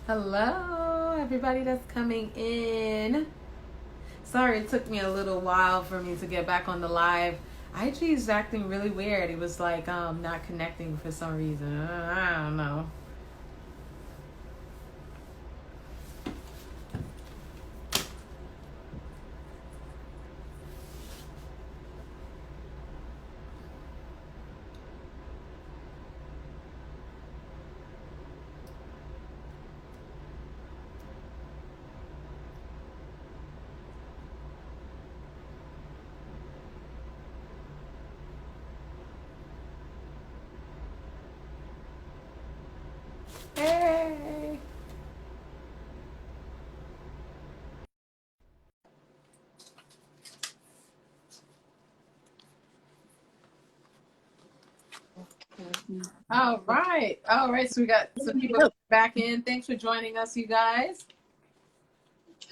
Hello, everybody that's coming in. Sorry, it took me a little while for me to get back on the live. IG is acting really weird. It was like not connecting for some reason. I don't know. Hey. All right. All right. So we got some people back in. Thanks for joining us, you guys.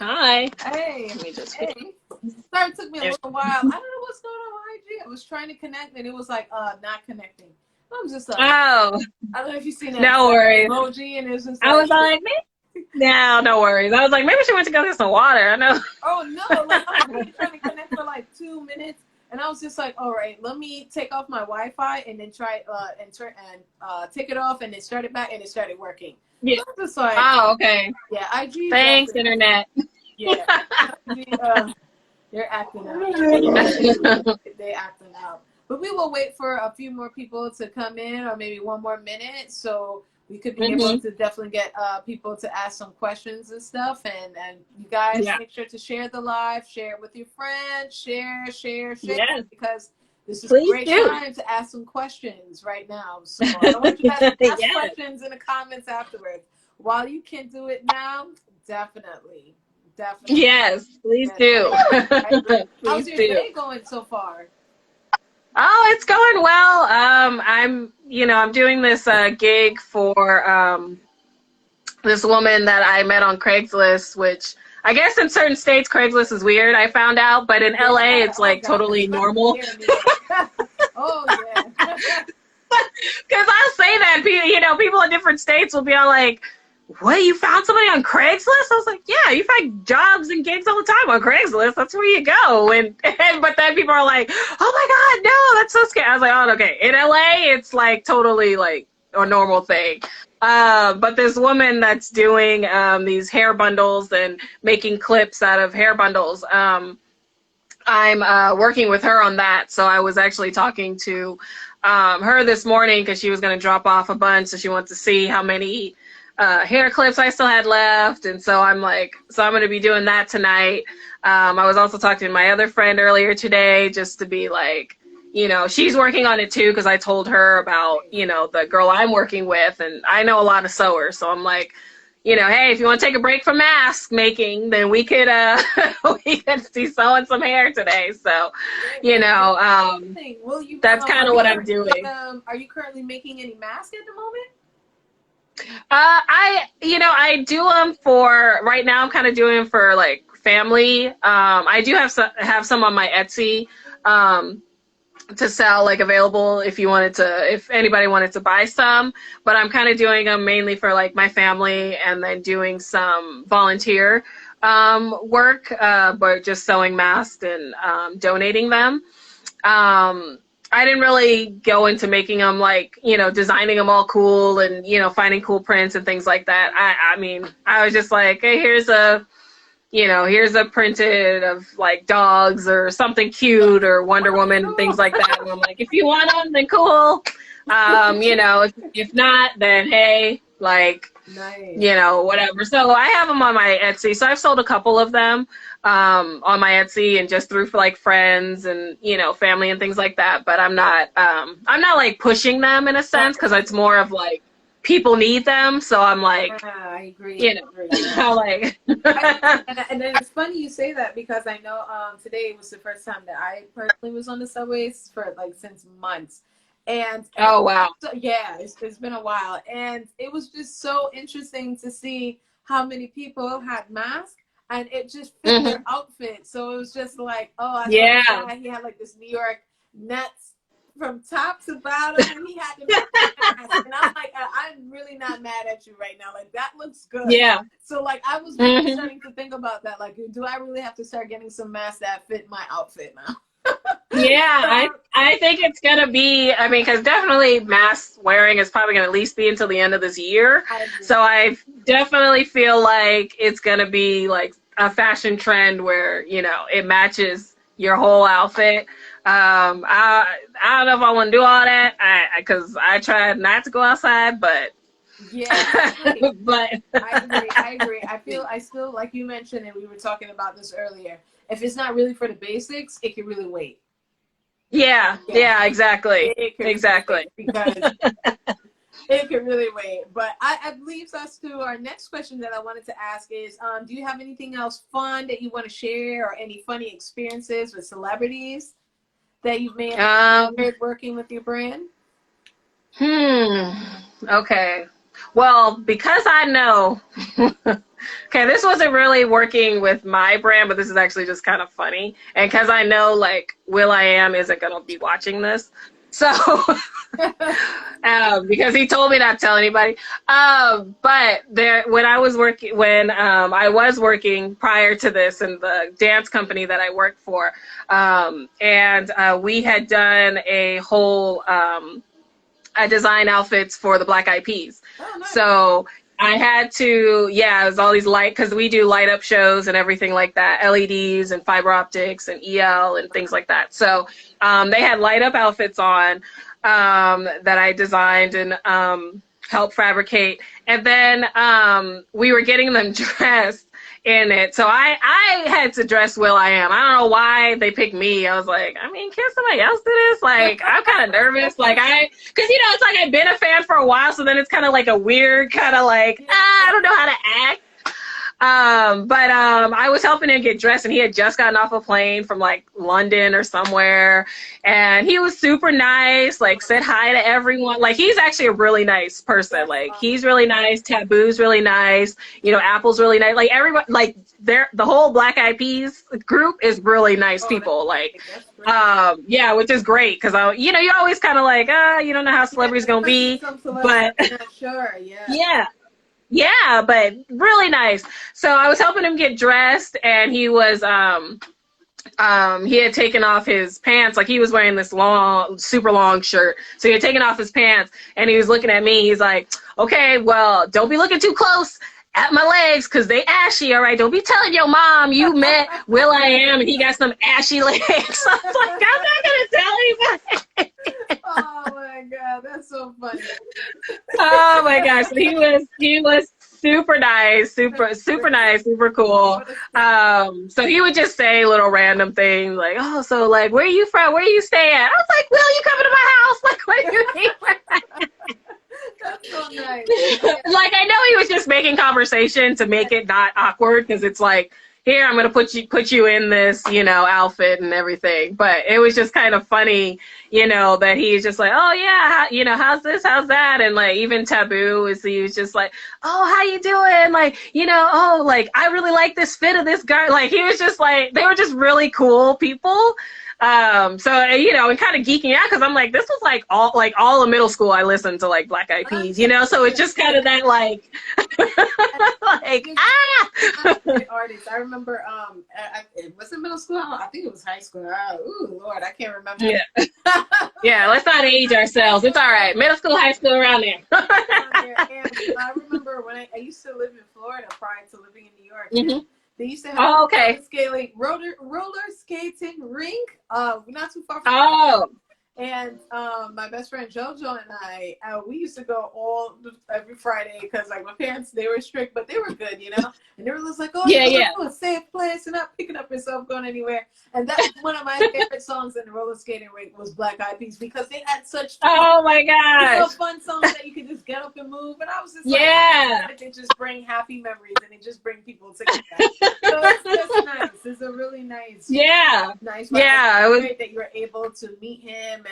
Hi. Hey. Let me just Hey. Sorry, it took me a little while. I don't know what's going on with IG. I was trying to connect and it was like not connecting. I'm just like, Oh, I don't know if you've seen that no worries. emoji, and it was just I like, was like, no worries. I was like, maybe she went to go get some water. I know. oh no, like I'm here trying to connect for like 2 minutes, and I was just like, all right, let me take off my Wi-Fi and then try take it off and then start it back, and it started working. Yeah. So I'm just like, Oh, okay. yeah, IG, Thanks, internet. yeah, they're acting out. They acting out. But we will wait for a few more people to come in, or maybe one more minute, so we could be able to definitely get people to ask some questions and stuff. And you guys make sure to share the live, share it with your friends, share, Yes. because this is Please a great do. time to ask some questions right now. So I don't want you guys to ask questions in the comments afterwards. While you can do it now, definitely. Yes, please do. How's Please your do. day going so far? Oh, it's going well. I'm doing this gig for this woman that I met on Craigslist, which I guess in certain states Craigslist is weird. I found out, but in LA it's like totally normal. Oh yeah. Because I'll say that people in different states will be all like, "What? You found somebody on Craigslist?" I was like, "Yeah, you find jobs and gigs all the time on Craigslist. That's where you go." And but then people are like, "Oh my God, no, that's so scary." I was like, "Oh, okay." In LA, it's like totally like a normal thing. But this woman that's doing these hair bundles and making clips out of hair bundles. I'm working with her on that. So I was actually talking to her this morning because she was going to drop off a bunch. So she wants to see how many hair clips I still had left. And so I'm like, so I'm going to be doing that tonight. I was also talking to my other friend earlier today just to be like, she's working on it too because I told her about, the girl I'm working with. And I know a lot of sewers. So I'm like, hey, if you want to take a break from mask making, then we could we could see sewing some hair today. So, that's kind of what I'm doing. Are you currently making any masks at the moment? I do them for right now. I'm kind of doing them for like family. I do have some on my Etsy. To sell, like available if anybody wanted to buy some, but I'm kind of doing them mainly for like my family and then doing some volunteer work, but just sewing masks and donating them. I didn't really go into making them like, designing them all cool and, finding cool prints and things like that. I mean, I was just like, hey, here's a printed of like dogs or something cute or Wonder Woman and things like that. And I'm like, if you want them, then cool. If not, then hey, like, nice. Whatever. So I have them on my Etsy. So I've sold a couple of them on my Etsy and just through for like friends and, family and things like that. But I'm not like pushing them in a sense because it's more of like people need them. So I'm like, I agree. I'm like, and then it's funny you say that because I know today was the first time that I personally was on the subways for like since months. And oh wow, so, yeah, it's been a while, and it was just so interesting to see how many people had masks, and it just fit their outfit. So it was just like, oh, I saw a guy, he had like this New York Nets from top to bottom, and he had to make a mask. And I'm like, I'm really not mad at you right now. Like, that looks good. Yeah. So like, I was really starting to think about that. Like, do I really have to start getting some masks that fit my outfit now? Yeah, I think it's gonna be. I mean, because definitely mask wearing is probably gonna at least be until the end of this year. So I definitely feel like it's gonna be like a fashion trend where it matches your whole outfit. I don't know if I want to do all that. Because I tried not to go outside, but yeah, but I agree. I still, like you mentioned, and we were talking about this earlier. If it's not really for the basics, it can really wait. Yeah, exactly. Exactly. Because it can really wait. But I leaves us to our next question that I wanted to ask is, do you have anything else fun that you want to share, or any funny experiences with celebrities that you may have shared working with your brand? Okay. Well, because I know, okay, this wasn't really working with my brand, but this is actually just kind of funny. And because I know, like, will.i.am isn't going to be watching this. So, because he told me not to tell anybody. But when I was working prior to this in the dance company that I worked for, and we had done a whole, I designed outfits for the Black Eyed Peas. Oh, nice. So I had to, it was all these because we do light up shows and everything like that, LEDs and fiber optics and EL and things like that. So they had light up outfits on that I designed and helped fabricate. And then we were getting them dressed in it. So I had to dress will.i.am. I don't know why they picked me. I was like, I mean, can somebody else do this? Like, I'm kind of nervous. Like, because, it's like I've been a fan for a while. So then it's kind of like a weird kind of like, I don't know how to act. But I was helping him get dressed, and he had just gotten off a plane from like London or somewhere, and he was super nice, like said hi to everyone. Like, he's actually a really nice person. Like, he's really nice. Taboo's really nice. Apple's really nice. Like, everybody, like the whole Black Eyed Peas group is really nice people. Like, which is great, because you always kind of like, you don't know how celebrities gonna be, but not sure. Yeah, but really nice. So I was helping him get dressed, and he was he had taken off his pants. Like, he was wearing this long, super long shirt. So he had taken off his pants, and he was looking at me. He's like, okay, well, don't be looking too close at my legs, because they ashy, all right? Don't be telling your mom you met will.i.am and he got some ashy legs. So I was like, I'm not going to tell anybody. Oh my God, that's so funny. Oh my gosh, he was super nice, super nice, super cool. So he would just say little random things like, oh, so like, where are you from? Where you stay at? I was like, Will, you coming to my house? Like, what do you mean? That's so nice. Like, I know he was just making conversation to make it not awkward, because it's like, here, I'm gonna put you in this, outfit and everything. But it was just kind of funny, that he's just like, oh yeah, how's this, how's that, and like even Taboo he was just like, oh, how you doing, like, oh, like, I really like this fit of this guy. Like, he was just like, they were just really cool people. So and kind of geeking out, because I'm like, this was like all of middle school I listened to like Black Eyed Peas, so it's just kind of that like like artists. I remember it wasn't middle school. I think it was high school. Ooh, Lord, I can't remember. Yeah, let's not age ourselves. It's all right. Middle school, high school, around there. I remember when I used to live in Florida prior to living in New York. Mm-hmm. They used to have roller skating rink, not too far from And my best friend JoJo and I, we used to go every Friday, because like my parents, they were strict, but they were good, And they were just like, oh, a safe place, and not picking up yourself going anywhere. And that was one of my favorite songs in the roller skating rink was Black Eyed Peas, because they had such my gosh, fun songs that you could just get up and move. And I was just like, they just bring happy memories, and they just bring people together. So it's just nice. It's a really nice nice vibe. It was great that you were able to meet him,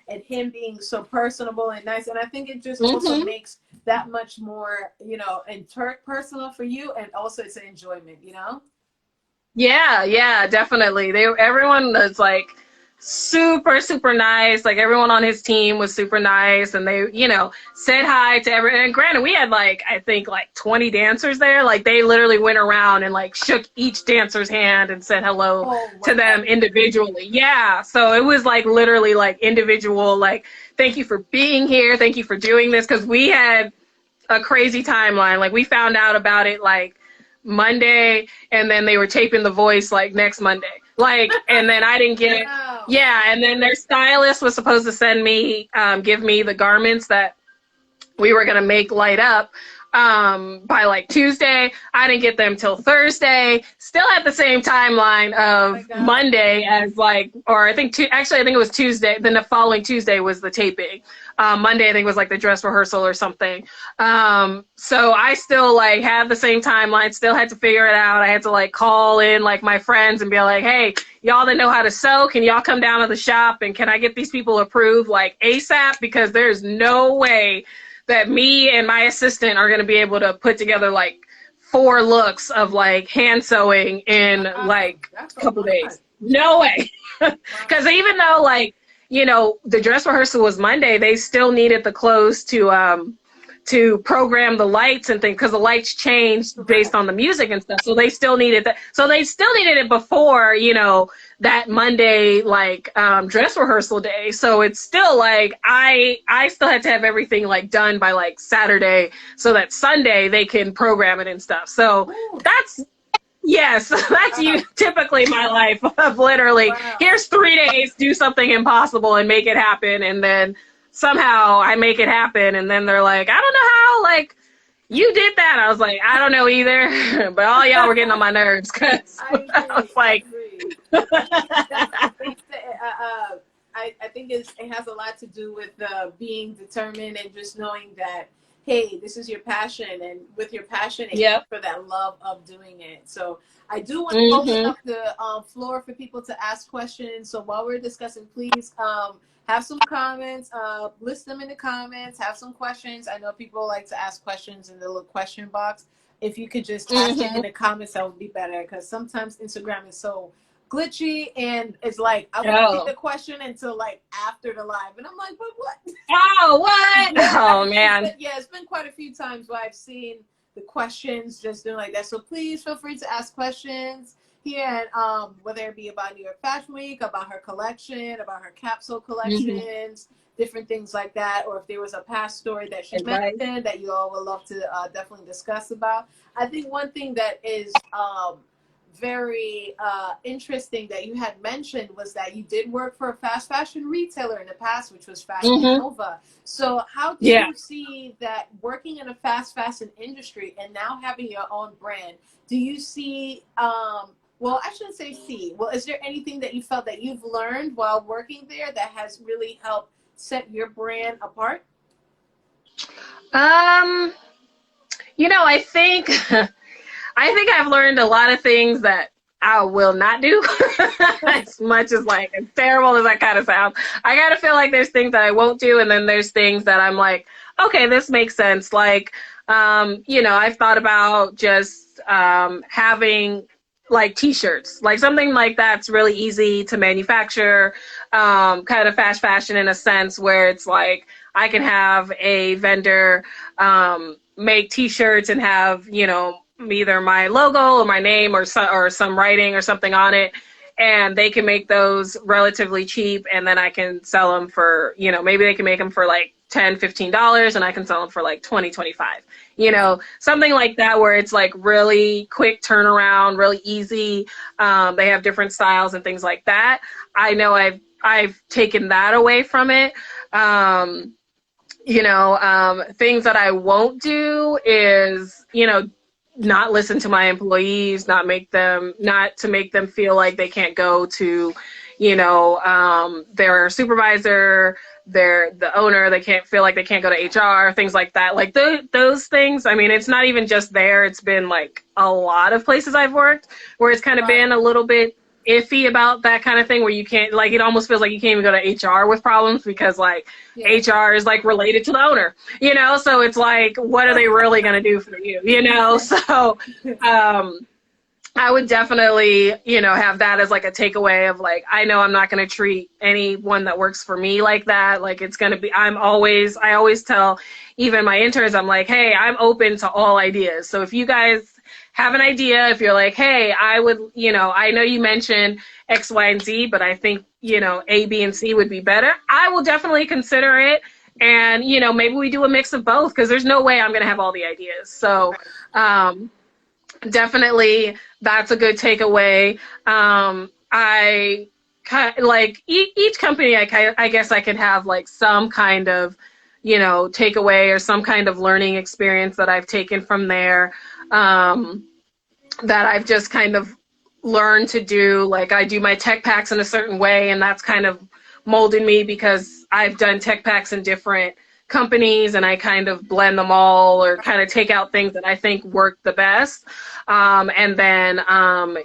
and him being so personable and nice. And I think it just also makes that much more, and personal for you, and also it's an enjoyment, Yeah, definitely. Everyone was like super, super nice. Like everyone on his team was super nice, and they, you know, said hi to everyone. And granted, we had like, I think like 20 dancers there. Like they literally went around and like shook each dancer's hand and said hello Oh, to wow. them individually. Yeah. So it was like literally like individual, like, thank you for being here. Thank you for doing this. Cause we had a crazy timeline. Like we found out about it like Monday, and then they were taping The Voice like next Monday. Like, and then I didn't get, Wow. yeah, and then their stylist was supposed to send me, give me the garments that we were gonna make light up by like Tuesday. I didn't get them till Thursday. Still at the same timeline Oh my of God. Monday as like, or I think actually I think it was Tuesday. Then the following Tuesday was the taping. Monday I think was like the dress rehearsal or something. So I still like had the same timeline. Still had to figure it out. I had to like call in like my friends and be like, hey, y'all that know how to sew, can y'all come down to the shop and can I get these people approved like ASAP? Because there's no way that me and my assistant are going to be able to put together like 4 looks of like hand sewing in Wow. like That's a a couple lot. days. No way. Wow. Because even though like, you know, the dress rehearsal was Monday, they still needed the clothes to program the lights and things because the lights changed based Correct. on the music and stuff. So they still needed that. So they still needed it before, you know, that Monday like dress rehearsal day. So it's still like I still had to have everything like done by like Saturday so that Sunday they can program it and stuff. So Ooh, that's yes, that's wow. you typically my life of literally Wow. here's 3 days, do something impossible and make it happen, and then somehow I make it happen, and then they're like, I don't know how like you did that. I was like, I don't know either, but all y'all were getting on my nerves because I I agree. was I like, agree. I think that's the thing that I think it has a lot to do with being determined and just knowing that, hey, this is your passion, and with your passion, it comes yep, for that love of doing it. So I do want to open mm-hmm, up the floor for people to ask questions. So while we're discussing, please have some comments, list them in the comments, have some questions. I know people like to ask questions in the little question box. If you could just ask it mm-hmm. in the comments, that would be better, because sometimes Instagram is so glitchy, and it's like I won't see Oh, the question until like after the live, and I'm like, but what? oh, what? Yeah, Oh man, it's been quite a few times where I've seen the questions just doing like that. So please feel free to ask questions here, and whether it be about New York Fashion Week, about her collection, about her capsule mm-hmm. collections, different things like that, or if there was a past story that she Advice. mentioned that you all would love to definitely discuss about. I think one thing that is very interesting that you had mentioned was that you did work for a fast fashion retailer in the past, which was Fashion Mm-hmm. Nova. So how do Yeah. you see that working in a fast fashion industry and now having your own brand? Do you see well, I shouldn't say see. Well, is there anything that you felt that you've learned while working there that has really helped set your brand apart? Um, you know, I think I think I've learned a lot of things that I will not do. As much as like as terrible as that kind of sounds, I gotta feel like there's things that I won't do, and then there's things that I'm like, okay, this makes sense. Like, you know, I've thought about just having like t-shirts, like something like that's really easy to manufacture, kind of fast fashion in a sense where it's like I can have a vendor make t-shirts and have, you know, either my logo or my name or some writing or something on it, and they can make those relatively cheap, and then I can sell them for, you know, maybe they can make them for like $10-15 and I can sell them for like 20-25, you know, something like that where it's like really quick turnaround, really easy. They have different styles and things like that. I know I've taken that away from it. You know, things that I won't do is, you know, not listen to my employees, not to make them feel like they can't go to, you know, their supervisor, the owner, they can't feel like they can't go to HR, things like that. Like those things, I mean, it's not even just there. It's been like a lot of places I've worked where it's kind of Right. been a little bit iffy about that kind of thing where you can't, like, it almost feels like you can't even go to HR with problems because like Yeah. HR is like related to the owner, you know? So it's like, what are they really going to do for you? You know? So, um, I would definitely, you know, have that as like a takeaway of like, I know I'm not going to treat anyone that works for me like that. Like it's going to be, I always tell even my interns, I'm like, hey, I'm open to all ideas. So if you guys have an idea, if you're like, hey, I would, you know, I know you mentioned X, Y, and Z, but I think, you know, A, B, and C would be better. I will definitely consider it. And, you know, maybe we do a mix of both because there's no way I'm going to have all the ideas. So, definitely that's a good takeaway. I like each company, I guess I could have like some kind of, you know, takeaway or some kind of learning experience that I've taken from there, that I've just kind of learned to do. Like I do my tech packs in a certain way, and that's kind of molded me because I've done tech packs in different companies, and I kind of blend them all or kind of take out things that I think work the best, and then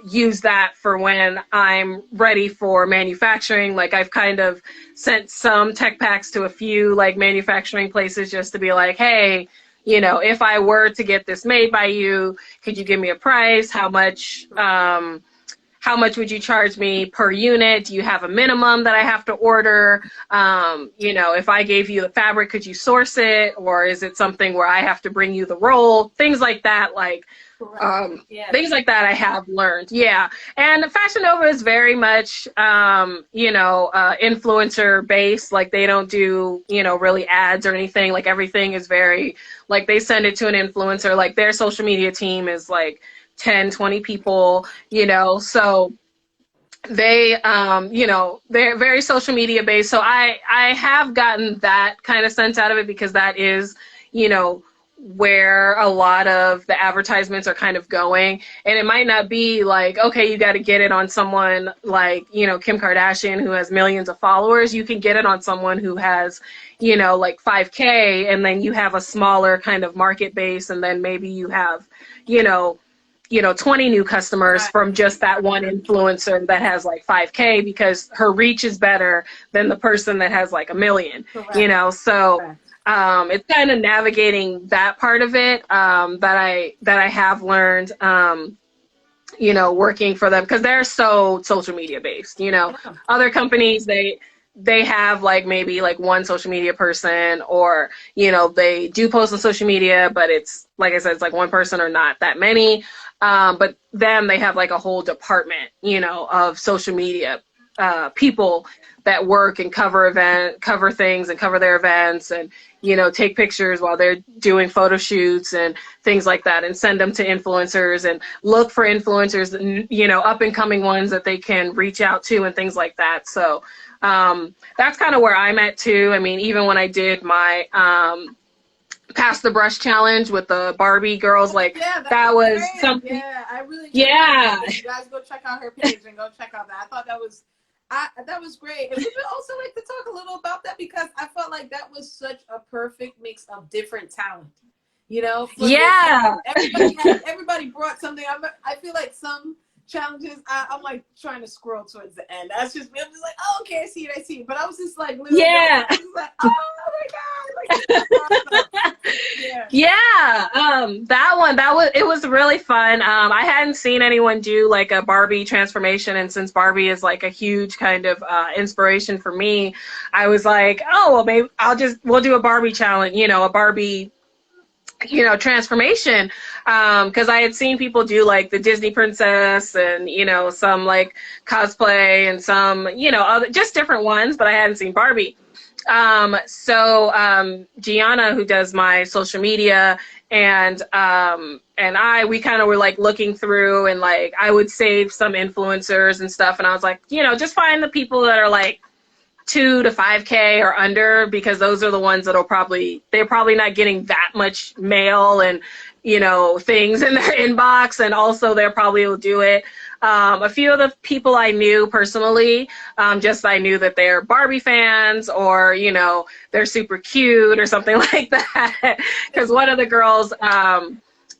use that for when I'm ready for manufacturing. Like I've kind of sent some tech packs to a few like manufacturing places just to be like, hey, you know, if I were to get this made by you, could you give me a price? How much would you charge me per unit? Do you have a minimum that I have to order? You know, if I gave you the fabric, could you source it? Or is it something where I have to bring you the roll? Things like that, like things like that I have learned. Yeah. And Fashion Nova is very much, you know, influencer based. Like they don't do, you know, really ads or anything. Like everything is very, like they send it to an influencer. Like their social media team is like 10, 20 people, you know, so they, you know, they're very social media based. So I have gotten that kind of sense out of it because that is, you know, where a lot of the advertisements are kind of going. And it might not be like, okay, you got to get it on someone like, you know, Kim Kardashian who has millions of followers. You can get it on someone who has, you know, like 5K, and then you have a smaller kind of market base, and then maybe you have, you know, 20 new customers from just that one influencer that has like 5K because her reach is better than the person that has like a million, you know? So it's kind of navigating that part of it, that I have learned, you know, working for them because they're so social media based, you know. Other companies, they have like maybe like one social media person, or, you know, they do post on social media, but it's like I said, it's like one person or not that many. But then they have like a whole department, you know, of social media people that work and cover things and cover their events, and, you know, take pictures while they're doing photo shoots and things like that, and send them to influencers and look for influencers, you know, up and coming ones that they can reach out to and things like that. So that's kind of where I'm at too. I mean, even when I did my pass the brush challenge with the Barbie girls, like that was great. Something. Yeah, I really you guys go check out her page and go check out that. I thought that was great. And we would also like to talk a little about that because I felt like that was such a perfect mix of different talent. You know? Yeah. Everybody brought something. I feel like some challenges, I'm like trying to scroll towards the end. That's just me. I'm just like, oh, okay, I see it. But I was just like, yeah. I was just like, oh my God. Like, it was really fun. I hadn't seen anyone do like a Barbie transformation, and since Barbie is like a huge kind of inspiration for me, I was like, oh, well, maybe we'll do a Barbie challenge, you know, a Barbie, you know, transformation, because I had seen people do like the Disney princess and, you know, some like cosplay and some, you know, other, just different ones, but I hadn't seen Barbie. So Gianna, who does my social media, and we kind of were like looking through, and like I would save some influencers and stuff, and I was like, you know, just find the people that are like 2 to 5K or under, because those are the ones they're probably not getting that much mail and, you know, things in their inbox, and also they probably will do it. A few of the people I knew personally, just I knew that they're Barbie fans, or, you know, they're super cute or something like that. Because one of the girls,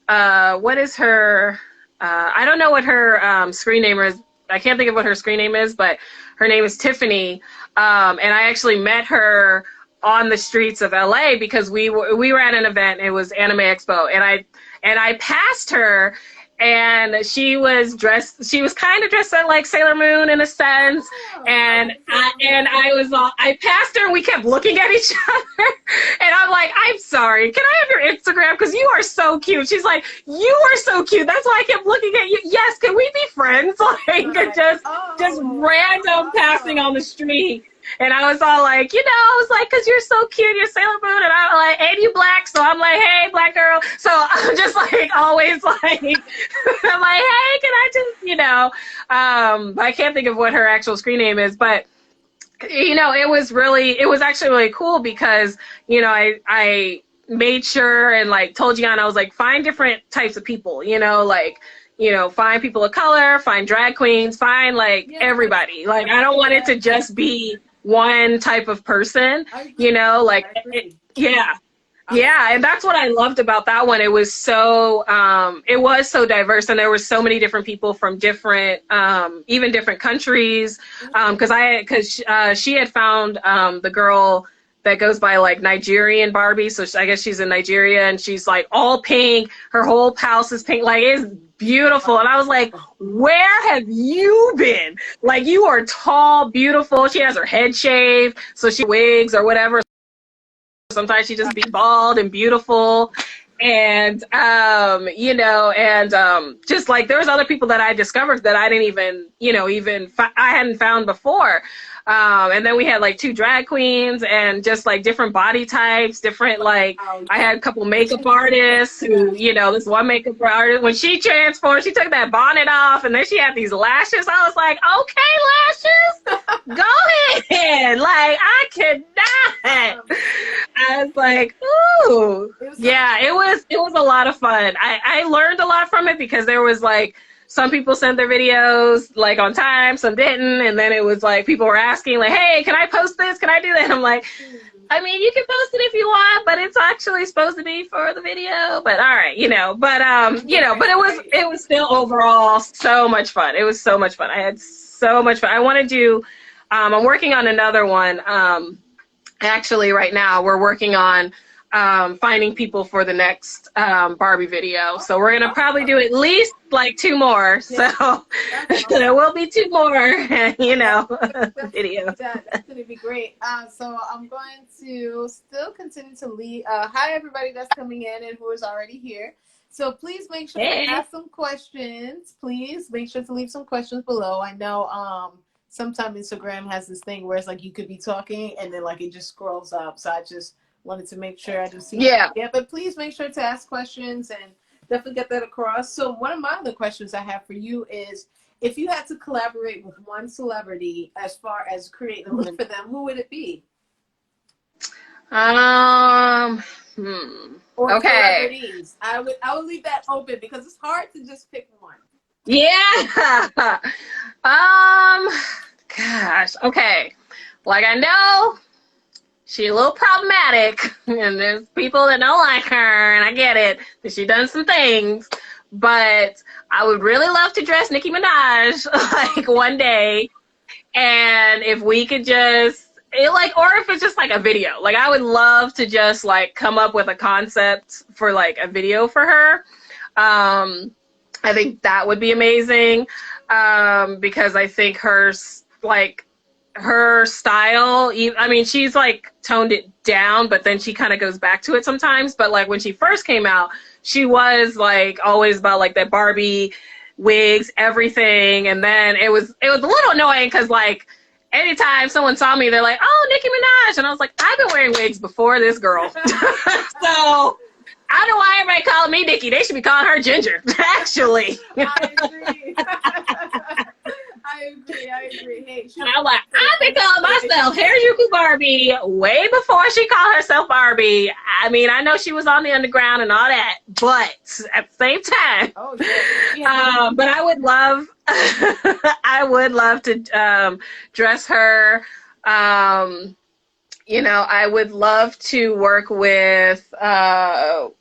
what is her, I don't know what her screen name is. I can't think of what her screen name is, but her name is Tiffany. And I actually met her on the streets of LA because we were at an event. It was Anime Expo, and I passed her, and she was kind of dressed like Sailor Moon in a sense. Oh, And I passed her and we kept looking at each other. And I'm like, I'm sorry, can I have your Instagram? Because you are so cute. She's like, you are so cute. That's why I kept looking at you. Yes, can we be friends? Like, just random passing on the street. And I was all like, I was like, because you're so cute, you're Sailor Moon. And I'm like, and you black. So I'm like, hey, black girl. So I'm just like, always like, I'm like, hey, can I just, I can't think of what her actual screen name is. But, it was actually really cool because, I made sure and like told Gianna, I was like, find different types of people, find people of color, find drag queens, find everybody. Like, I don't want it to just be one type of person, yeah. And that's what I loved about that one. It was so diverse, and there were so many different people from different, even different countries. Because she had found the girl that goes by like Nigerian Barbie. So I guess she's in Nigeria, and she's like all pink. Her whole house is pink. Like, it's beautiful. And I was like, where have you been? Like, you are tall, beautiful. She has her head shaved, so she wigs or whatever. Sometimes she just be bald and beautiful. And, just like there was other people that I discovered that I didn't even, I hadn't found before. And then we had like 2 drag queens and just like different body types, different, like, I had a couple makeup artists who, this one makeup artist, when she transformed, she took that bonnet off and then she had these lashes. I was like, okay, lashes, go ahead. Like, I could not. I was like, ooh. Yeah, it was a lot of fun. I learned a lot from it because there was like, some people sent their videos like on time, some didn't, and then it was like people were asking like, hey, can I post this? Can I do that? And I'm like, I mean, you can post it if you want, but it's actually supposed to be for the video. But all right, but it was still overall so much fun. It was so much fun. I had so much fun. I want to do, I'm working on another one. Actually, right now we're working on finding people for the next Barbie video. So we're going to probably do at least like 2 more. So there will be 2 more, videos. That's going to be great. So I'm going to still continue to lead. Hi, everybody that's coming in and who is already here. So please make sure to ask some questions. Please make sure to leave some questions below. I know sometimes Instagram has this thing where it's like you could be talking and then like it just scrolls up. So I just wanted to make sure I do see. Yeah, but please make sure to ask questions and definitely get that across. So one of my other questions I have for you is, if you had to collaborate with one celebrity as far as creating a look for them, who would it be? Or celebrities. I would leave that open because it's hard to just pick one. Yeah. Gosh. Okay. Like, I know she's a little problematic, and there's people that don't like her, and I get it, that she done some things, but I would really love to dress Nicki Minaj, like, one day, and if we could just, or if it's just, like, a video. Like, I would love to just, like, come up with a concept for, like, a video for her. I think that would be amazing, because I think her style, I mean, she's like toned it down, but then she kind of goes back to it sometimes. But like when she first came out, she was like always about like that Barbie wigs, everything. And then it was a little annoying because like anytime someone saw me, they're like, oh, Nicki Minaj. And I was like, I've been wearing wigs before this girl. So I don't know why everybody calling me Nicki. They should be calling her Ginger, actually. I agree. I agree. Hey, I'm like, I've been calling myself Harajuku Barbie way before she called herself Barbie. I mean, I know she was on the underground and all that, but at the same time, but I would love, to dress her. I would love to work with,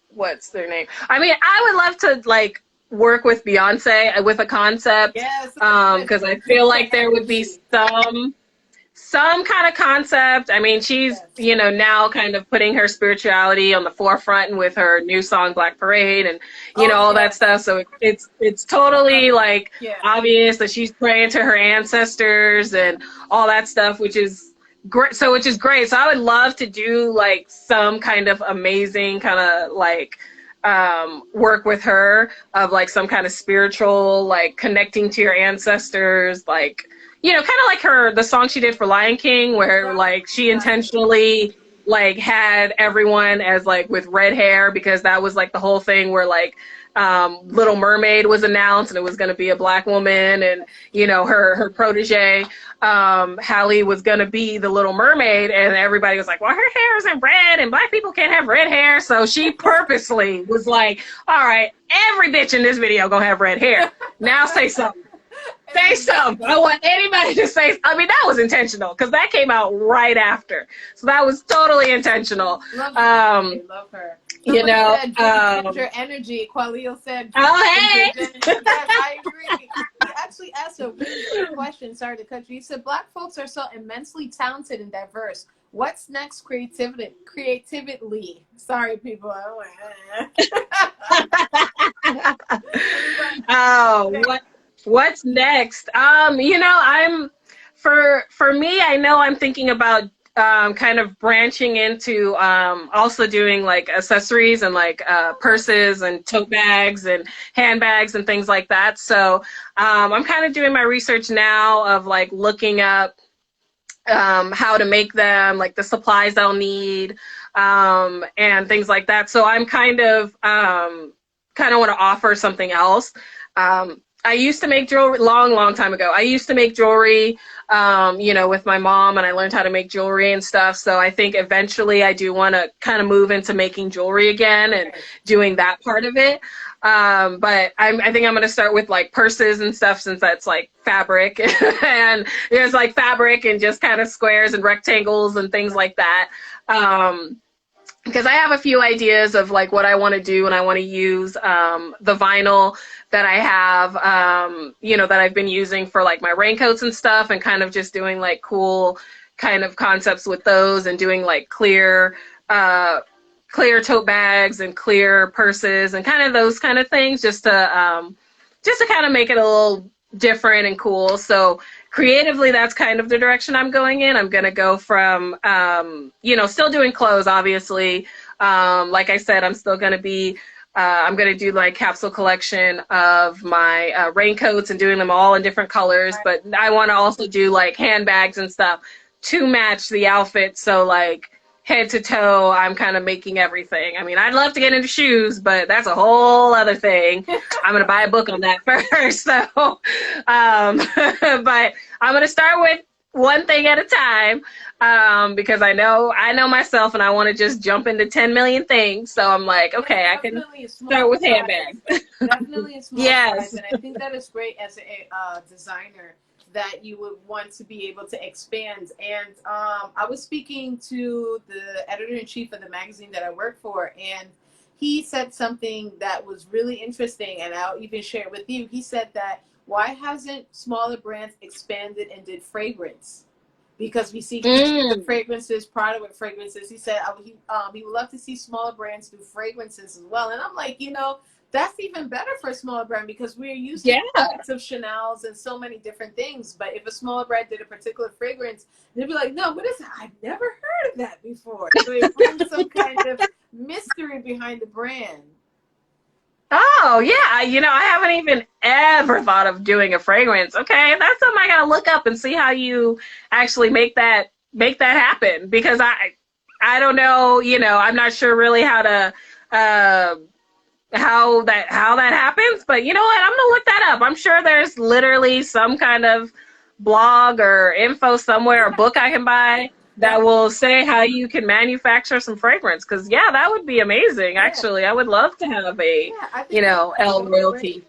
what's their name? I mean, I would love to like work with Beyonce with a concept, because I feel like there would be some kind of concept. I mean, she's, Yes. you know, now kind of putting her spirituality on the forefront with her new song Black Parade and, you know, Oh all that yes. stuff. So it's I love totally it. like Yeah. obvious that she's praying to her ancestors and all that stuff, which is great. So which is great. So I would love to do like some kind of amazing kind of like work with her of like some kind of spiritual, like connecting to your ancestors, like, you know, kind of like the song she did for Lion King, where Right. like she Gotcha. intentionally like had everyone as like with red hair because that was like the whole thing where like Little Mermaid was announced and it was going to be a black woman, and you know her protege Hallie was going to be the Little Mermaid, and everybody was like, well, her hair isn't red and black people can't have red hair, so she purposely was like, all right, every bitch in this video gonna have red hair. Now say something. Say something. I want anybody to say. I mean, that was intentional because that came out right after, so that was totally intentional. Love Um, love her. you Somebody know. said ginger energy. Qualio said Oh, ginger hey. energy. Yes, I agree. He actually asked a really good question. Sorry to cut you. He said, Black folks are so immensely talented and diverse. What's next creatively? Sorry, people. Oh, what's next? You know, for me, I know I'm thinking about kind of branching into also doing like accessories and like purses and tote bags and handbags and things like that. So I'm kind of doing my research now of like looking up how to make them, like the supplies I'll need, and things like that. So I'm kind of want to offer something else. I used to make jewelry long time ago. I used to make jewelry, you know, with my mom, and I learned how to make jewelry and stuff. So I think eventually I do want to kind of move into making jewelry again and doing that part of it. But I think I'm going to start with like purses and stuff since that's like fabric and there's like fabric and just kind of squares and rectangles and things like that. Because I have a few ideas of like what I want to do, and I want to use the vinyl that I have, you know, that I've been using for like my raincoats and stuff, and kind of just doing like cool kind of concepts with those, and doing like clear tote bags and clear purses and kind of those kind of things, just to kind of make it a little different and cool. So creatively, that's kind of the direction I'm going in. I'm going to go from, you know, still doing clothes, obviously. Like I said, I'm still going to be, I'm going to do like capsule collection of my raincoats and doing them all in different colors. But I want to also do like handbags and stuff to match the outfit. So like head to toe, I'm kind of making everything. I mean, I'd love to get into shoes, but that's a whole other thing. I'm going to buy a book on that first. So, but I'm going to start with one thing at a time, because I know myself, and I want to just jump into 10 million things. So I'm like, okay, I can start with handbags. Definitely a small size, Yes. and I think that is great as a designer that you would want to be able to expand. And I was speaking to the editor-in-chief of the magazine that I work for, and he said something that was really interesting, and I'll even share it with you. He said that why hasn't smaller brands expanded and did fragrance? Because we see fragrances, product with fragrances. He said he would love to see smaller brands do fragrances as well. And I'm like, you know, that's even better for a smaller brand because we're used to products of Chanel's and so many different things. But if a smaller brand did a particular fragrance, they'd be like, no, what is that? I've never heard of that before. So it brings some kind of mystery behind the brand. Oh, yeah. You know, I haven't even ever thought of doing a fragrance. Okay, that's something I gotta look up and see how you actually make that happen, because I don't know, you know, I'm not sure really how to how that happens, but you know what? I'm gonna look that up. I'm sure there's literally some kind of blog or info somewhere, a book I can buy that will say how you can manufacture some fragrance. Because yeah, that would be amazing. Actually, I would love to have a you know L royalty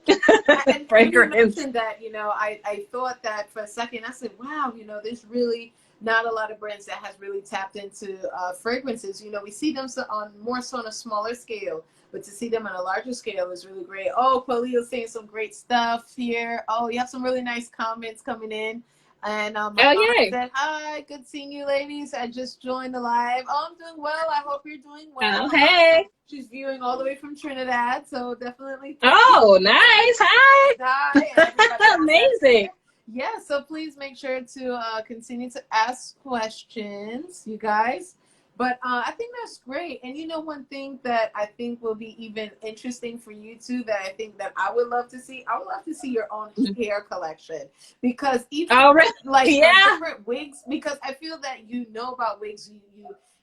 fragrance. You mentioned that, you know, I thought that for a second. I said, wow, you know, there's really not a lot of brands that has really tapped into fragrances. You know, we see them more so on a smaller scale, but to see them on a larger scale is really great. Oh, Qualio's saying some great stuff here. Oh, you have some really nice comments coming in. And my Oh, mom yay. said, "Hi, good seeing you, ladies. I just joined the live. Oh, I'm doing well. I hope you're doing Oh, well." hey. She's viewing all the way from Trinidad, so definitely thank you. Oh, nice. Hi. Hi, and everybody else that's Amazing. here. Yeah, so please make sure to continue to ask questions, you guys. But I think that's great. And you know, one thing that I think will be even interesting for you too, that I think that I would love to see, I would love to see your own hair collection, because each Oh, really? like Yeah. different wigs, because I feel that you know about wigs,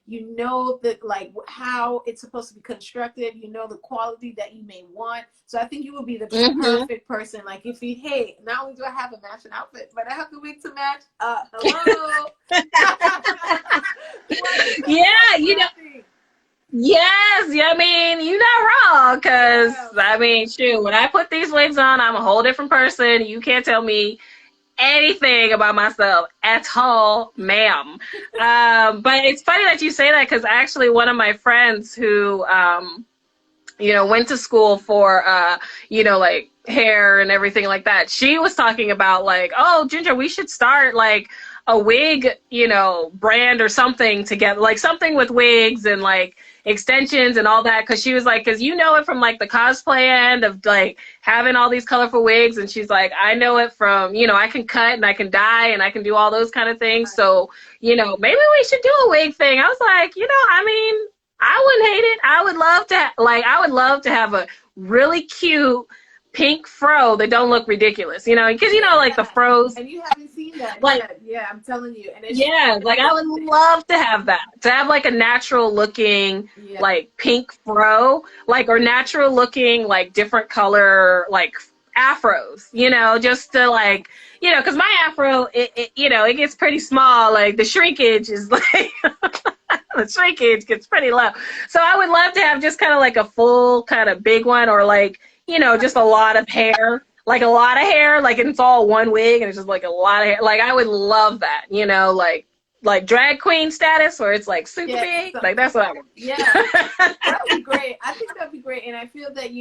you know that like how it's supposed to be constructed, you know the quality that you may want. So I think you would be the Mm-hmm. perfect person. Like if you, hey, not only do I have a matching outfit, but I have the wig to match. Hello. Yeah, you know, yes, yeah, I mean, you're not wrong, because, Yeah. I mean, shoot, when I put these wigs on, I'm a whole different person. You can't tell me anything about myself at all, ma'am. But it's funny that you say that, because actually one of my friends who, went to school for, like hair and everything like that. She was talking about like, oh, Ginger, we should start like a wig, brand or something together, like something with wigs and like extensions and all that. Cause she was like, cause you know it from like the cosplay end of like having all these colorful wigs. And she's like, I know it from, I can cut and I can dye and I can do all those kind of things. So, maybe we should do a wig thing. I was like, I mean, I wouldn't hate it. I would love to have a really cute pink fro that don't look ridiculous, because like the fros, And you haven't seen that like, yet. Yeah, I'm telling you. And it's yeah, like I would love to have that, to have like a natural looking, yeah. like pink fro, like, or natural looking, like different color, like afros, just to like, because my afro, it gets pretty small. Like the shrinkage is like, the shrinkage gets pretty low. So I would love to have just kind of like a full kind of big one, or like, just a lot of hair, like a lot of hair, like it's all one wig and it's just like a lot of hair. Like I would love that, like drag queen status where it's like super big. Like that's what I want. Yeah, that would be great. I think that'd be great. And I feel that,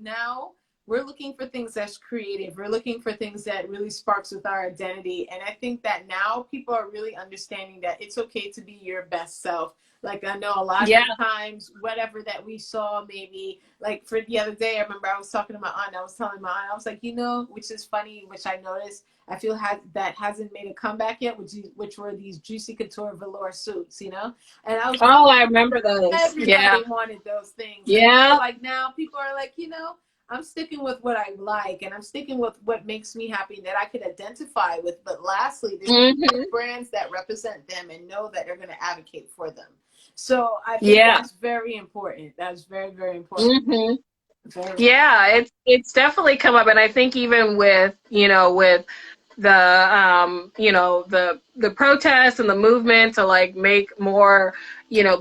now we're looking for things that's creative. We're looking for things that really sparks with our identity. And I think that now people are really understanding that it's okay to be your best self. Like I know a lot of times, whatever that we saw, maybe like for the other day, I remember I was talking to my aunt. I was telling my aunt, I was like, which is funny, which I noticed, I feel that hasn't made a comeback yet, which were these juicy couture velour suits, And I was I remember those. Everybody wanted those things. Yeah. Like now people are like, I'm sticking with what I like, and I'm sticking with what makes me happy, that I could identify with. But lastly, there's brands that represent them and know that they're going to advocate for them. So I think that's very important. That's very, very important. Yeah, it's definitely come up, and I think even with with the the protests and the movement to like make more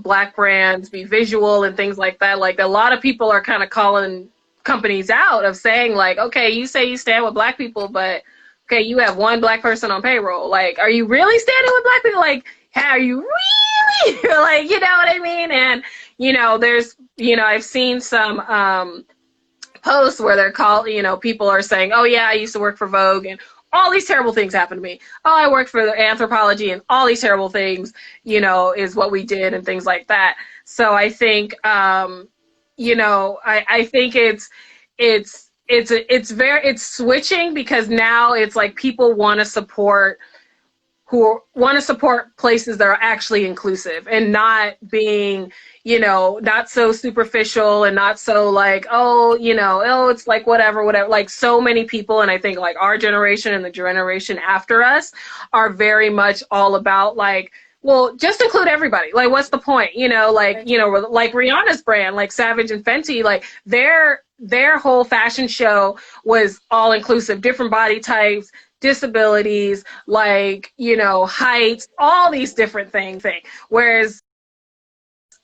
Black brands be visual and things like that. Like a lot of people are kind of calling companies out of saying like, okay, you say you stand with Black people, but okay, you have one Black person on payroll. Like, are you really standing with Black people? Like, are you really like, you know what I mean? And there's I've seen some posts where they're called, people are saying, oh yeah, I used to work for Vogue and all these terrible things happened to me. Oh, I worked for the Anthropology and all these terrible things, is what we did and things like that. So I think, I think it's switching, because now it's like people want to support places that are actually inclusive and not being, not so superficial and not so like, oh, it's like whatever. Like so many people, and I think like our generation and the generation after us are very much all about like, well, just include everybody. Like, what's the point? Like Rihanna's brand, like Savage and Fenty, like their whole fashion show was all inclusive, different body types, disabilities, like, heights, all these different things. Whereas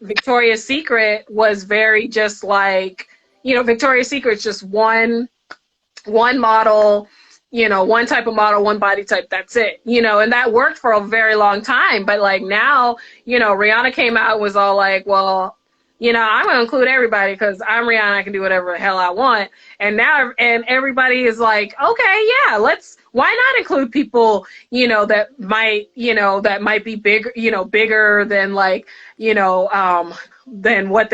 Victoria's Secret was very just like, Victoria's Secret's just one model, one type of model, one body type, that's it, and that worked for a very long time. But like now, Rihanna came out and was all like, well, I'm going to include everybody because I'm Rihanna. I can do whatever the hell I want. And now, and everybody is like, okay, yeah, why not include people, that might be bigger, bigger than like, than what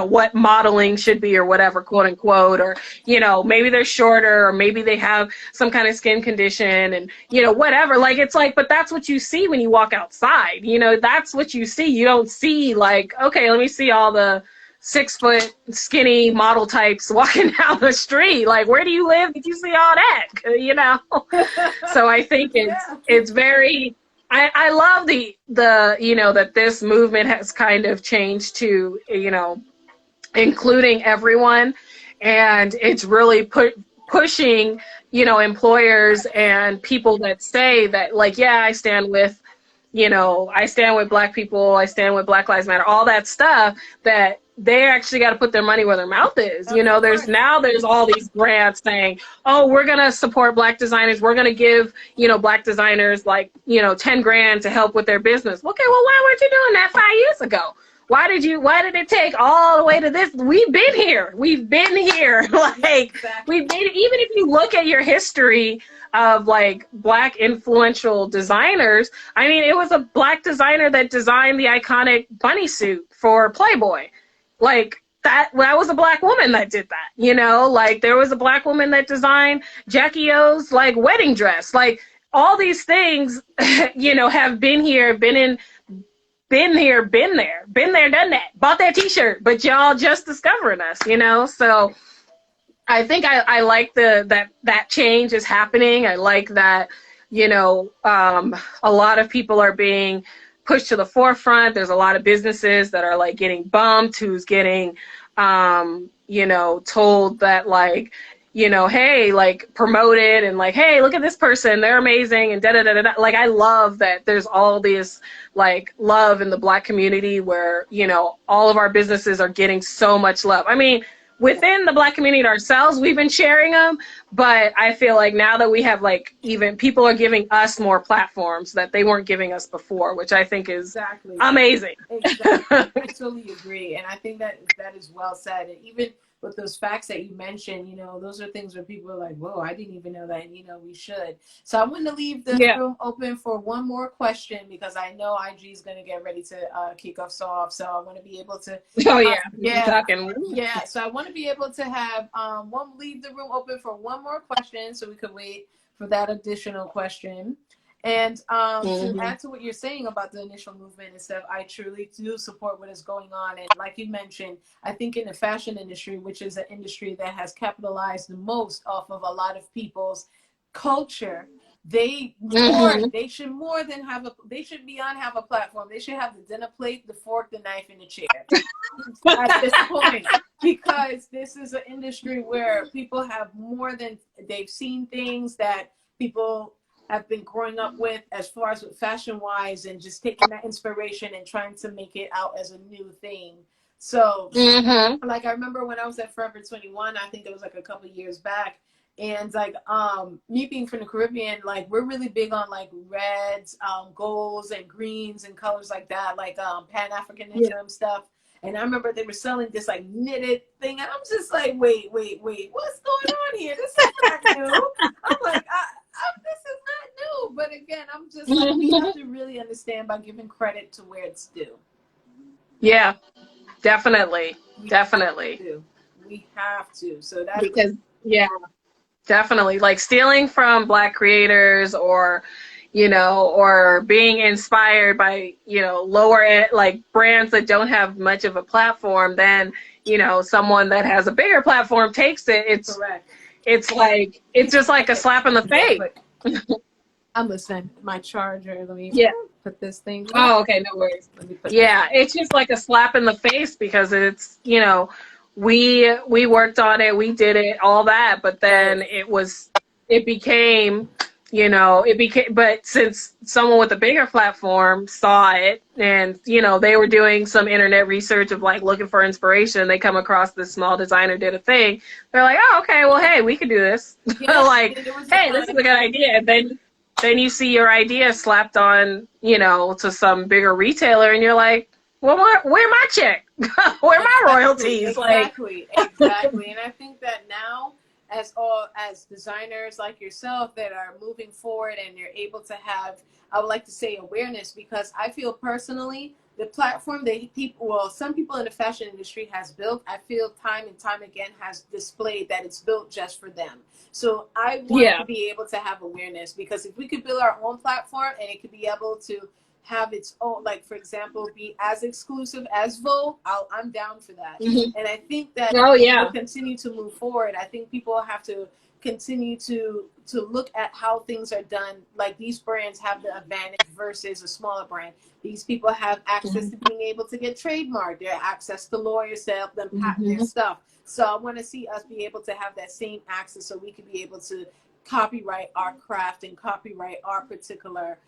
what modeling should be or whatever, quote unquote, or, maybe they're shorter or maybe they have some kind of skin condition and, whatever. Like, it's like, but that's what you see when you walk outside. That's what you see. You don't see like, okay, let me see all the 6-foot skinny model types walking down the street. Like, where do you live? Did you see all that? So I think it's very, I love the that this movement has kind of changed to, including everyone. And it's really pushing, employers and people that say that, like, yeah, I stand with Black people, I stand with Black Lives Matter, all that stuff, that they actually got to put their money where their mouth is. There's all these grants saying, oh, we're going to support Black designers. We're going to give, Black designers like, 10 grand to help with their business. Okay, well, why weren't you doing that 5 years ago? Why did it take all the way to this? We've been here. Like, we've been, even if you look at your history of like Black influential designers, I mean, it was a Black designer that designed the iconic bunny suit for Playboy. Like, that was a Black woman that did that, like there was a Black woman that designed Jackie O's like wedding dress. Like, all these things, have been here, been there, done that, bought that t-shirt, but y'all just discovering us, so I think I like that change is happening. I like that, a lot of people are being pushed to the forefront. There's a lot of businesses that are like getting bumped, who's getting, told that like, hey, like promoted and like, hey, look at this person, they're amazing and da da da da. Like, I love that there's all this like love in the Black community where, all of our businesses are getting so much love. I mean, within the Black community ourselves, we've been sharing them, but I feel like now that we have like, even people are giving us more platforms that they weren't giving us before, which I think is amazing. Exactly. I totally agree. And I think that is well said. And even with those facts that you mentioned, those are things where people are like, whoa, I didn't even know that. And, we should. So I want to leave the room open for one more question, because I know IG is going to get ready to kick us off. So I want to be able to. So I want to be able to have leave the room open for one more question, so we could wait for that additional question. And to add to what you're saying about the initial movement and stuff, I truly do support what is going on. And like you mentioned, I think in the fashion industry, which is an industry that has capitalized the most off of a lot of people's culture, they should have a platform. They should have the dinner plate, the fork, the knife, and the chair at this point, because this is an industry where people have more than, they've seen things that people have been growing up with as far as fashion wise, and just taking that inspiration and trying to make it out as a new thing. So like, I remember when I was at Forever 21, I think it was like a couple of years back, and like me being from the Caribbean, like we're really big on like reds, golds and greens and colors like that, like Pan-Africanism stuff. And I remember they were selling this like knitted thing, and I'm just like, wait, what's going on here? This is not new. I'm like, this is not new. But again, I'm just like, we have to really understand by giving credit to where it's due. Yeah, definitely. We have to. So that's because, definitely. Like, stealing from Black creators, or or being inspired by, lower end, like brands that don't have much of a platform, then, someone that has a bigger platform takes it. It's like, it's just like a slap in the face. I'm listening. My charger. Let me put this thing. Oh, okay. No worries. It's just like a slap in the face, because it's, we worked on it, we did it, all that, but then it became, but since someone with a bigger platform saw it, and, they were doing some internet research of like looking for inspiration, they come across this small designer did a thing. They're like, oh, okay, well, hey, we could do this. Like, hey, this is a good idea. And then you see your idea slapped on, to some bigger retailer, and you're like, well, where my check? Where are my Exactly, royalties? Like, exactly, exactly. And I think that now, as designers like yourself that are moving forward and you're able to have, I would like to say, awareness, because I feel personally the platform that people, well, some people in the fashion industry has built, I feel time and time again has displayed that it's built just for them. So I want yeah. to be able to have awareness, because if we could build our own platform and it could be able to have its own, like for example, be as exclusive as Vogue, I'm down for that. Hmm. And I think that Oh we'll yeah. continue to move forward. I think people have to continue to look at how things are done. Like these brands have the advantage versus a smaller brand. These people have access to being able to get trademarked. They have access to lawyers to help them patent their Hmm. stuff. So I want to see us be able to have that same access, so we could be able to copyright our craft and copyright our particular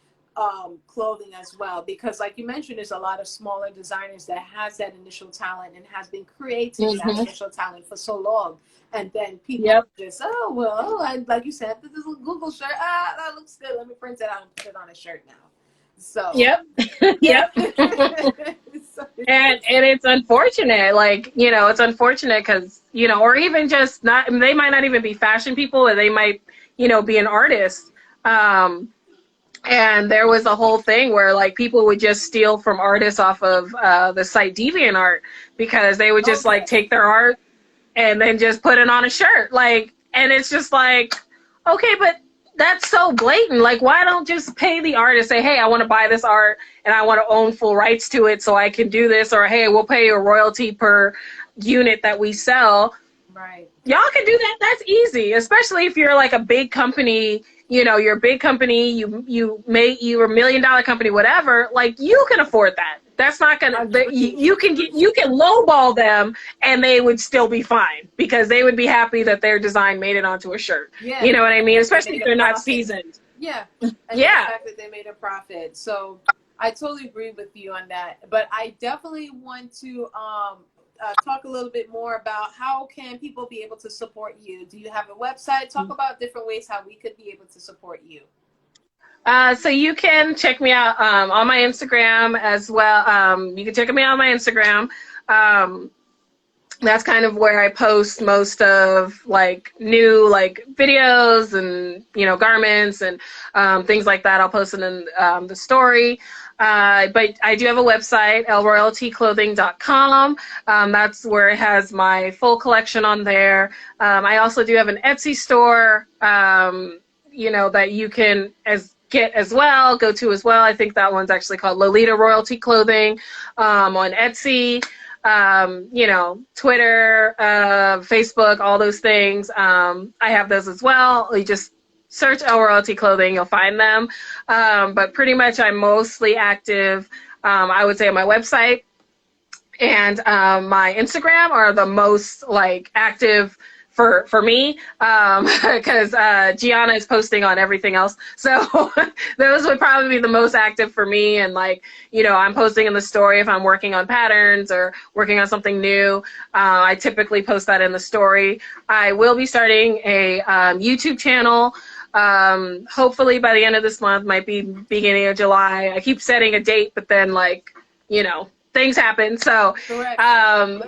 clothing as well, because like you mentioned, there's a lot of smaller designers that has that initial talent and has been creating that Hmm. initial talent for so long, and then people Yep. just, oh well, like you said, this is a Google shirt, that looks good, let me print it out and put it on a shirt now. So Yep. yeah. Yep. So And it's unfortunate, like, it's unfortunate because, or even just not, they might not even be fashion people, or they might, be an artist. Um, and there was a whole thing where like people would just steal from artists off of the site DeviantArt, because they would just like okay, take their art and then just put it on a shirt. Like, and it's just like, okay, but that's so blatant. Like, why don't just pay the artist, say, hey, I want to buy this art and I want to own full rights to it so I can do this, or hey, we'll pay you a royalty per unit that we sell. right, Y'all can do that. That's easy, especially if you're like a big company. You're a big company. You're $1 million company, whatever. Like, you can afford that. That's not gonna. agree, You can lowball them, and they would still be fine, because they would be happy that their design made it onto a shirt. yeah, You know what I mean? they Especially made if a they're not profit. seasoned. Yeah, and the Yeah. fact that they made a profit. So I totally agree with you on that. But I definitely want to talk a little bit more about how can people be able to support you. Do you have a website? Talk about different ways how we could be able to support you. So you can check me out on my Instagram as well. You can check me out on my Instagram. Um, that's kind of where I post most of like new like videos and garments and things like that. I'll post it in the story. But I do have a website, lroyaltyclothing.com. That's where it has my full collection on there. I also do have an Etsy store, that you can get as well, go to as well. I think that one's actually called Lolita Royalty Clothing on Etsy. Twitter, Facebook, all those things. I have those as well. You just search L Royalty Clothing, you'll find them. But pretty much I'm mostly active, I would say, on my website and my Instagram are the most like active for me, because Gianna is posting on everything else. So those would probably be the most active for me. And like, I'm posting in the story if I'm working on patterns or working on something new. I typically post that in the story. I will be starting a YouTube channel. Hopefully by the end of this month, might be beginning of July. I keep setting a date, but then things happen. So, Correct. I'm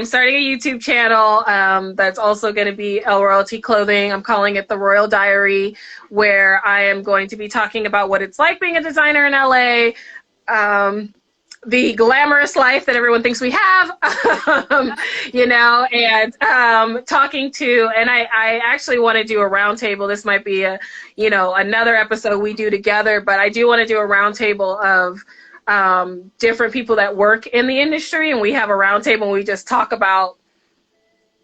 starting a YouTube channel that's also going to be L Royalty Clothing. I'm calling it The Royal Diary, where I am going to be talking about what it's like being a designer in LA, the glamorous life that everyone thinks we have, and talking to, and I actually want to do a roundtable. This might be another episode we do together, but I do want to do a roundtable of different people that work in the industry, and we have a roundtable and we just talk about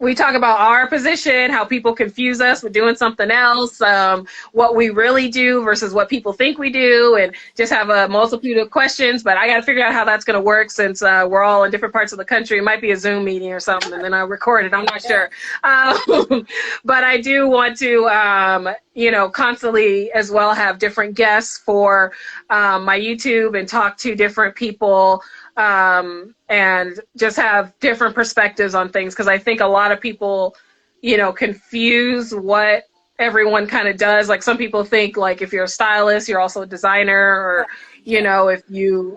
our position, how people confuse us with doing something else, what we really do versus what people think we do, and just have a multitude of questions. But I got to figure out how that's going to work, since we're all in different parts of the country. It might be a Zoom meeting or something, and then I record it. I'm not sure. But I do want to, constantly as well have different guests for my YouTube and talk to different people, and just have different perspectives on things, because I think a lot of people, confuse what everyone kind of does. Like, some people think like if you're a stylist, you're also a designer, or if you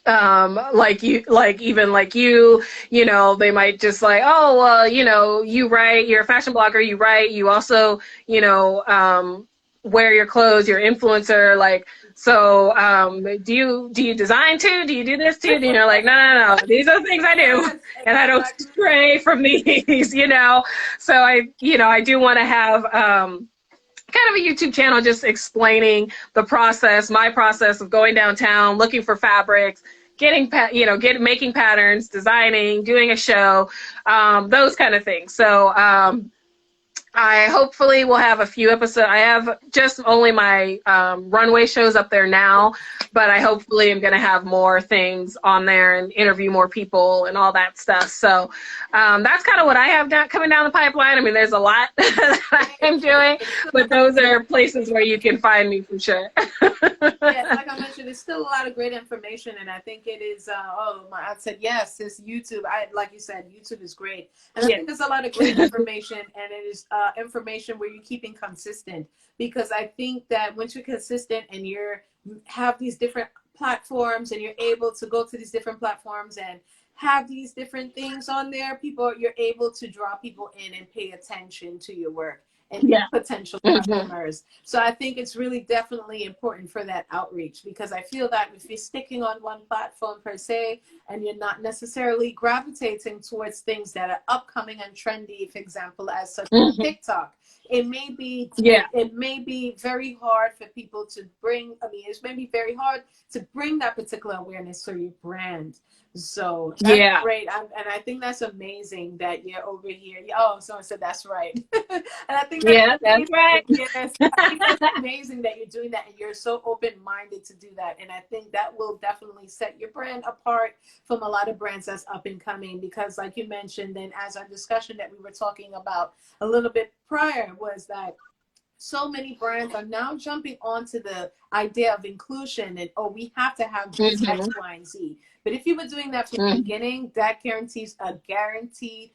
like you, like even like you know, they might just like, oh, well, you know, you write, you're a fashion blogger, you write, you also, you know, wear your clothes, you're an influencer, like, so do you design too? Do you do this too? And you're like, no, these are the things I do, Yes, and I don't exactly. stray from these, you know. So I do want to have kind of a YouTube channel just explaining the process, my process of going downtown, looking for fabrics, getting, making patterns, designing, doing a show, those kind of things. So I hopefully will have a few episodes. I have just only my runway shows up there now, but I hopefully am going to have more things on there and interview more people and all that stuff. So that's kind of what I have coming down the pipeline. I mean, there's a lot that I'm doing, but those are places where you can find me for sure. Yes, like I mentioned, there's still a lot of great information, and I think it is. I said yes. This YouTube, like you said, YouTube is great, and I Yeah. think there's a lot of great information, and it is information where you're keeping consistent. Because I think that once you're consistent and have these different platforms, and you're able to go to these different platforms and have these different things on there, you're able to draw people in and pay attention to your work and Yeah. potential Mm-hmm. customers. So I think it's really definitely important for that outreach, because I feel that if you're sticking on one platform per se and you're not necessarily gravitating towards things that are upcoming and trendy, for example, as such as Mm-hmm. TikTok, it may be Yeah. it may be very hard for people to bring. I mean, it may be very hard to bring that particular awareness to your brand. So that's Yeah. great, and I think that's amazing that you're over here. Oh, someone said that's right. And I think that's Yeah, that's right. amazing. Yes, I think that's amazing that you're doing that and you're so open-minded to do that. And I think that will definitely set your brand apart from a lot of brands that's up and coming. Because like you mentioned, and as our discussion that we were talking about a little bit prior was that so many brands are now jumping onto the idea of inclusion and, oh, we have to have this Mm-hmm. X, Y, and Z. But if you were doing that from the Mm-hmm. beginning, that guarantees a guaranteed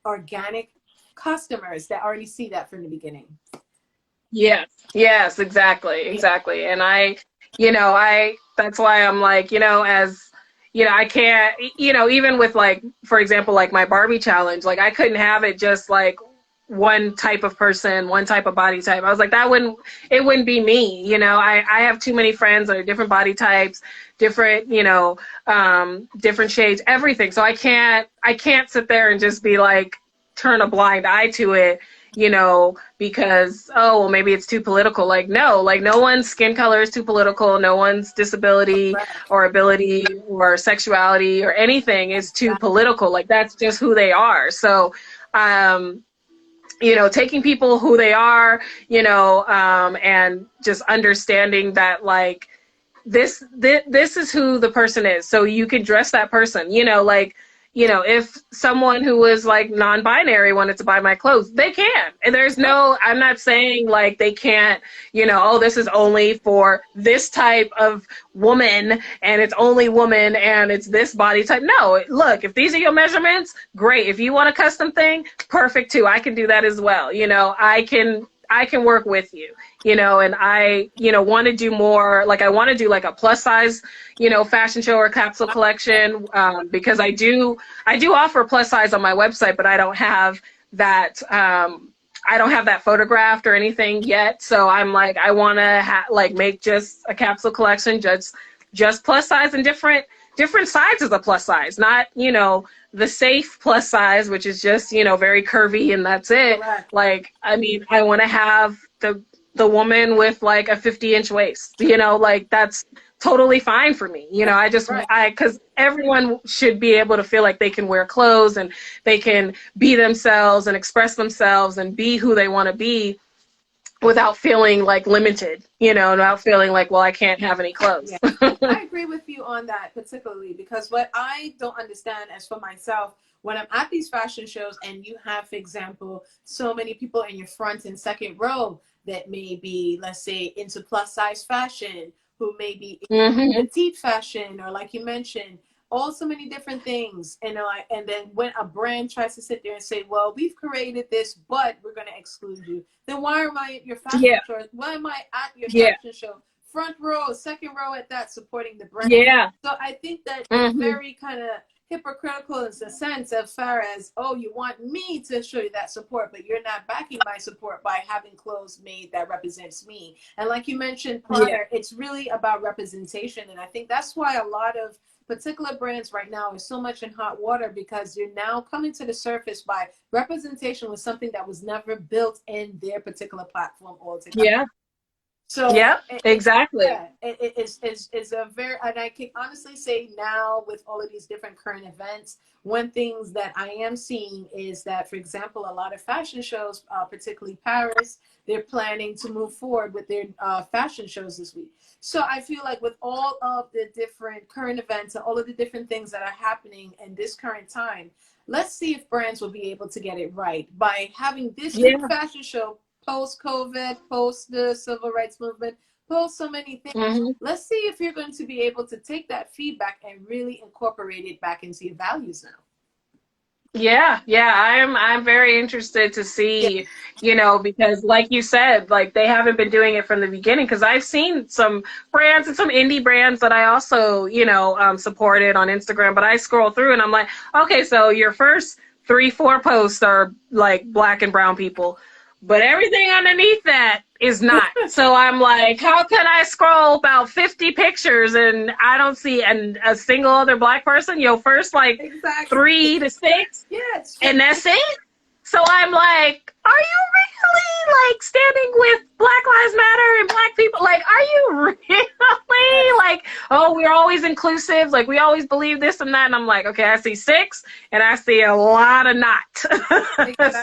organic customers that already see that from the beginning. Yes, exactly. And that's why I'm like, I can't, even with like, for example, like my Barbie challenge, like I couldn't have it just like one type of person, one type of body type. I was like, it wouldn't be me. I have too many friends that are different body types, different, different shades, everything. So I can't sit there and just be like, turn a blind eye to it, because, oh, well, maybe it's too political. Like, no one's skin color is too political. No one's disability or ability or sexuality or anything is too political. Like, that's just who they are. So, taking people who they are, and just understanding that, like, this is who the person is. So you can dress that person, if someone who was like non-binary wanted to buy my clothes, they can. And I'm not saying like they can't, oh, this is only for this type of woman and it's only woman and it's this body type. No, look, if these are your measurements, great. If you want a custom thing, perfect too. I can do that as well. I can work with you, and I, want to do more, like I want to do like a plus size, fashion show or capsule collection, because I do offer plus size on my website, but I don't have that, photographed or anything yet. So I'm like, I want to make just a capsule collection, just plus size and different sizes of plus size, not, the safe plus size, which is just, very curvy and that's it. Correct. Like, I mean, I want to have the woman with like a 50-inch waist, like that's totally fine for me. Because everyone should be able to feel like they can wear clothes and they can be themselves and express themselves and be who they want to be without feeling like limited, without feeling like, well, I can't have any clothes. Yeah. I agree with you on that particularly, because what I don't understand as for myself, when I'm at these fashion shows and you have, for example, so many people in your front and second row that may be, let's say, into plus size fashion, who may be in petite fashion, or like you mentioned, so many different things. And then when a brand tries to sit there and say, well, we've created this, but we're going to exclude you, then why am I at your fashion show? Why am I at your fashion show front row, second row at that, supporting the brand. Yeah. So I think that it's very kind of hypocritical in the sense as far as, oh, you want me to show you that support, but you're not backing my support by having clothes made that represents me. And like you mentioned prior, it's really about representation. And I think that's why a lot of particular brands right now are so much in hot water, because you're now coming to the surface by representation with something that was never built in their particular platform altogether. Yeah. So yeah, exactly. It's a very, and I can honestly say now with all of these different current events, one things that I am seeing is that, for example, a lot of fashion shows, particularly Paris, they're planning to move forward with their fashion shows this week. So I feel like with all of the different current events and all of the different things that are happening in this current time, let's see if brands will be able to get it right by having this big fashion show post-COVID, post the civil rights movement, post so many things. Let's see if you're going to be able to take that feedback and really incorporate it back into your values now. Yeah, I'm very interested to see, you know, because like you said, like they haven't been doing it from the beginning, because I've seen some brands and some indie brands that I also, you know, supported on Instagram, but I scroll through and I'm like, okay, so your first 3-4 posts are like Black and brown people, but everything underneath that is not. So I'm like, how can I scroll about 50 pictures and I don't see a single other Black person? Yo, first like 3 to 6, and that's it. So I'm like, are you really like standing with Black Lives Matter and Black people? Like, are you really like, oh, we're always inclusive, like we always believe this and that? And I'm like, okay, I see 6 and I see a lot of not.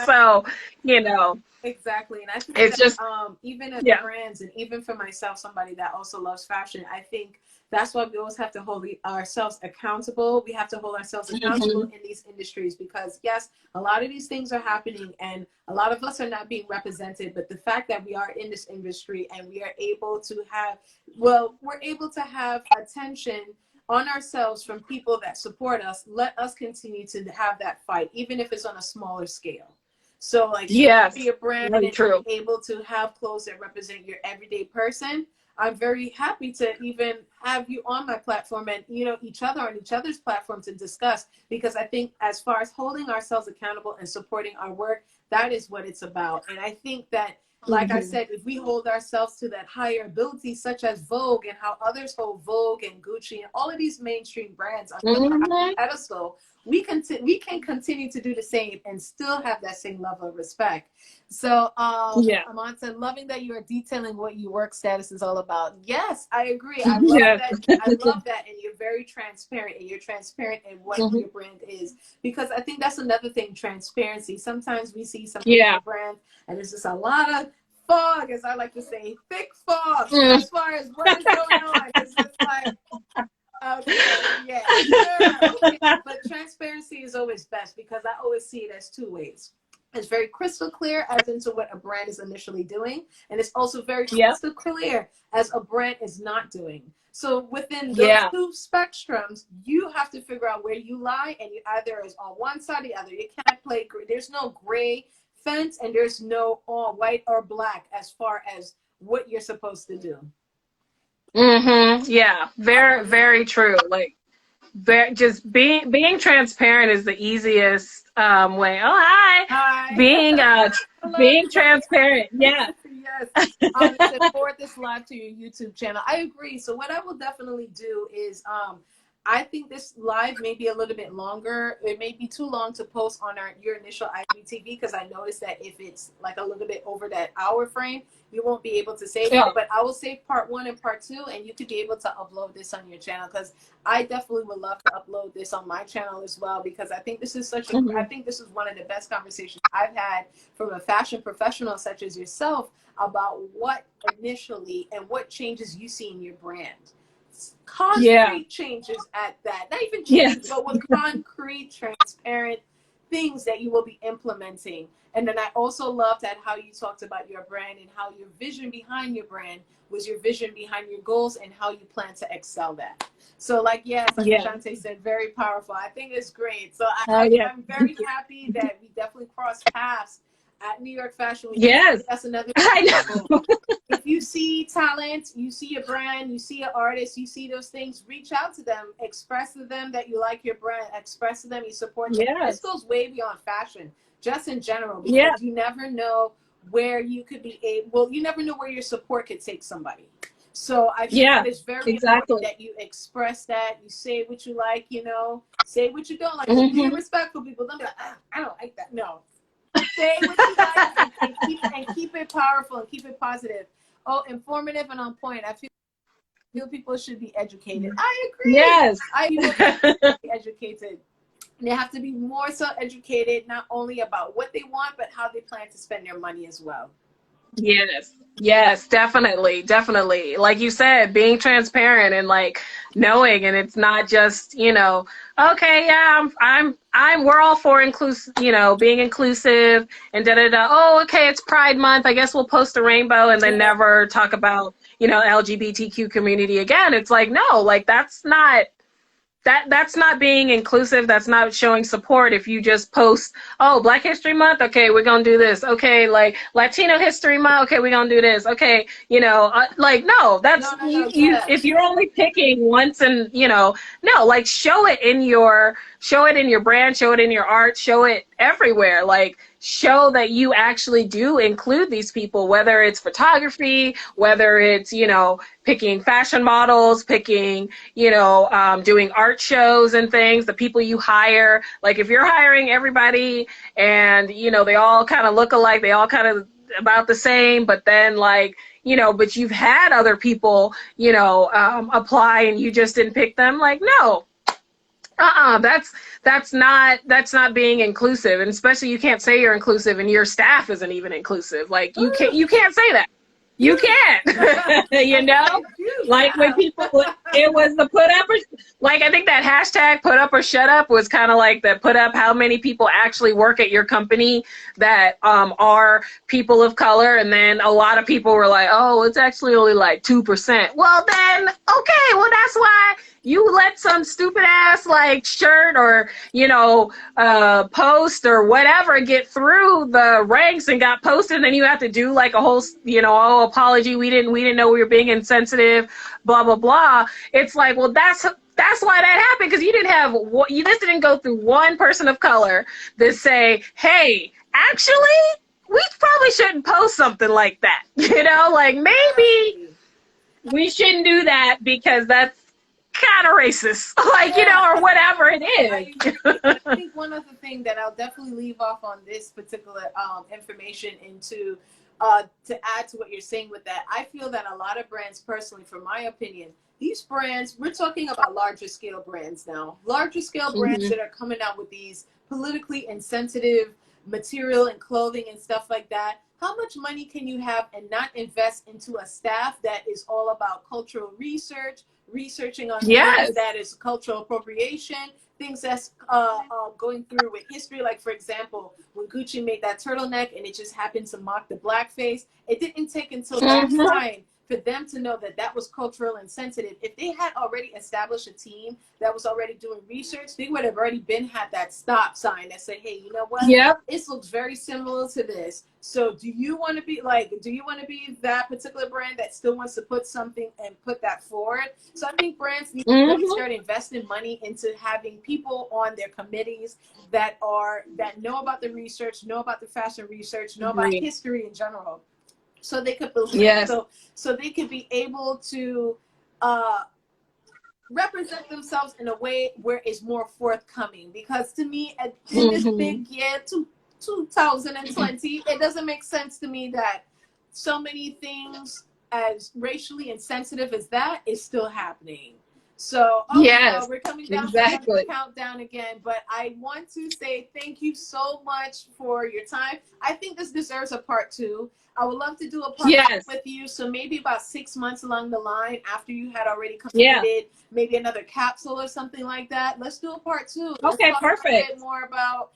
So, you know. Exactly. And I think it's that, just even as brands, and even for myself, somebody that also loves fashion, I think that's why we always have to hold ourselves accountable. We have to hold ourselves accountable in these industries, because yes, a lot of these things are happening and a lot of us are not being represented. But the fact that we are in this industry and we are able to have, we're able to have attention on ourselves from people that support us, let us continue to have that fight, even if it's on a smaller scale. So like, be a brand and be able to have clothes that represent your everyday person. I'm very happy to even have you on my platform and, you know, each other on each other's platform to discuss, because I think as far as holding ourselves accountable and supporting our work, that is what it's about. And I think that, like I said, if we hold ourselves to that higher ability, such as Vogue and how others hold Vogue and Gucci and all of these mainstream brands on the pedestal, we can continue to do the same and still have that same level of respect. So, Amanta, loving that you are detailing what your work status is all about. Yes, I agree. I love that. I love that, and you're very transparent, and you're transparent in what your brand is, because I think that's another thing: transparency. Sometimes we see some brands, and there's just a lot of fog, as I like to say, thick fog, as far as what is going on. It's just like, okay, but transparency is always best, because I always see it as 2 ways. It's very crystal clear as into what a brand is initially doing, and it's also very crystal clear as a brand is not doing. So within those 2 spectrums, you have to figure out where you lie, and you either is on one side or the other. You can't play gray. There's no gray fence, and there's no all white or black as far as what you're supposed to do. Yeah, very, very true. Like, just being transparent is the easiest way. Oh, hi. Being transparent. Yeah. Yes. To forward this live to your YouTube channel. I agree. So what I will definitely do is I think this live may be a little bit longer. It may be too long to post on your initial IGTV, because I noticed that if it's like a little bit over that hour frame, you won't be able to save it. But I will save part 1 and part 2, and you could be able to upload this on your channel, because I definitely would love to upload this on my channel as well, because I think this is such a, I think this is one of the best conversations I've had from a fashion professional such as yourself about what initially and what changes you see in your brand. Concrete changes at that, not even changes, but with concrete, transparent things that you will be implementing. And then I also loved at how you talked about your brand and how your vision behind your brand was your vision behind your goals and how you plan to excel that. So like, like Shante said, very powerful. I think it's great. So I'm very happy that we definitely crossed paths at New York Fashion Week. That's another thing. I know. If you you see talent, you see a brand, you see an artist, you see those things, reach out to them, express to them that you like your brand, express to them you support them. This Yes. goes way beyond fashion, just in general, Yeah. because you never know where you could be able, well, you never know where your support could take somebody. So I feel Yeah. that it's very Exactly. important that you express that, you say what you like, you know, say what you don't like. Be respectful, people. Don't be like, I don't like that. No. Say what you like and keep it powerful and keep it positive. Oh, informative and on point. I feel people should be educated. I agree. Yes. People should be educated. They have to be more so educated, not only about what they want, but how they plan to spend their money as well. Yes. Yes, definitely. Definitely. Like you said, being transparent and like knowing, and it's not just, you know, okay, yeah, we're all for inclusive, you know, being inclusive and da da da. Oh, okay, it's Pride Month. I guess we'll post a rainbow and then never talk about, you know, LGBTQ community again. It's like, no, like that's not being inclusive. That's not showing support. If you just post, oh, Black History Month, okay, we're gonna do this. Okay, like Latino History Month, okay, we're gonna do this. Okay, you know, like no, that's No, you. If you're only picking once, and you know, no, like show it in your brand, show it in your art, show it everywhere. Like show that you actually do include these people, whether it's photography, whether it's, you know, picking fashion models, picking, you know, doing art shows and things, the people you hire. Like if you're hiring everybody and, you know, they all kind of look alike, they all kind of about the same, but then like, you know, but you've had other people, you know, apply and you just didn't pick them. Like, no, that's not being inclusive. And especially you can't say you're inclusive and your staff isn't even inclusive. Like you can't say that. You can't. You know, like when people, it was the put up or, like I think that hashtag put up or shut up was kind of like the put up how many people actually work at your company that are people of color, and then a lot of people were like, oh, it's actually only like 2%. Well then, okay, well that's why you let some stupid ass like shirt or, you know, post or whatever get through the ranks and got posted, and then you have to do like a whole, you know, oh, apology, we didn't know we were being insensitive, blah blah blah. It's like, well, that's why that happened, because you didn't have, you just didn't go through one person of color that say, hey, actually we probably shouldn't post something like that. You know, like maybe we shouldn't do that because that's kind of racist, like, you know, or whatever it is. I think one other thing that I'll definitely leave off on this particular information into to add to what you're saying with that, I feel that a lot of brands, personally, from my opinion, these brands, we're talking about larger scale brands now, larger scale brands that are coming out with these politically insensitive material and clothing and stuff like that. How much money can you have and not invest into a staff that is all about cultural research, researching on things that is cultural appropriation, things that's going through with history? Like, for example, when Gucci made that turtleneck and it just happened to mock the blackface, it didn't take until that time for them to know that that was cultural and sensitive. If they had already established a team that was already doing research, they would have already had that stop sign that said, hey, you know what? This looks very similar to this. So do you want to be that particular brand that still wants to put something and put that forward? So I think brands need to really start investing money into having people on their committees that know about the research, know about the fashion research, know about history in general. So they could believe, so they could be able to represent themselves in a way where it's more forthcoming. Because to me, in this big year, 2020, it doesn't make sense to me that so many things as racially insensitive as that is still happening. So, we're coming down to the countdown again, but I want to say thank you so much for your time. I think this deserves a part 2. I would love to do a part 2 with you. So maybe about 6 months along the line, after you had already completed maybe another capsule or something like that. Let's do a part 2. Okay, perfect. A bit more about,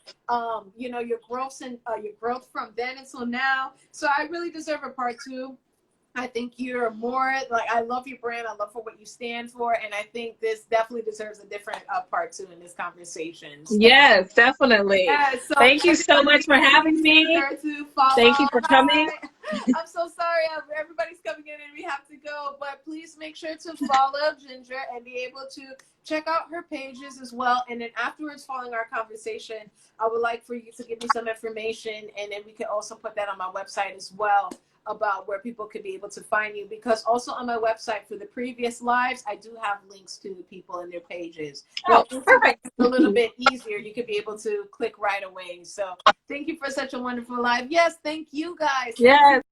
you know, your growth and your growth from then until now. So I really deserve a part 2. I think you're more like, I love your brand. I love for what you stand for. And I think this definitely deserves a different part 2 in this conversation. So, yes, definitely. So thank you so much for having me. Thank you for coming. I'm so sorry. Everybody's coming in and we have to go. But please make sure to follow Ginger and be able to check out her pages as well. And then afterwards, following our conversation, I would like for you to give me some information. And then we can also put that on my website as well about where people could be able to find you. Because also on my website for the previous lives, I do have links to the people and their pages. Oh, perfect. A little bit easier. You could be able to click right away. So thank you for such a wonderful live. Yes, thank you guys. Yes.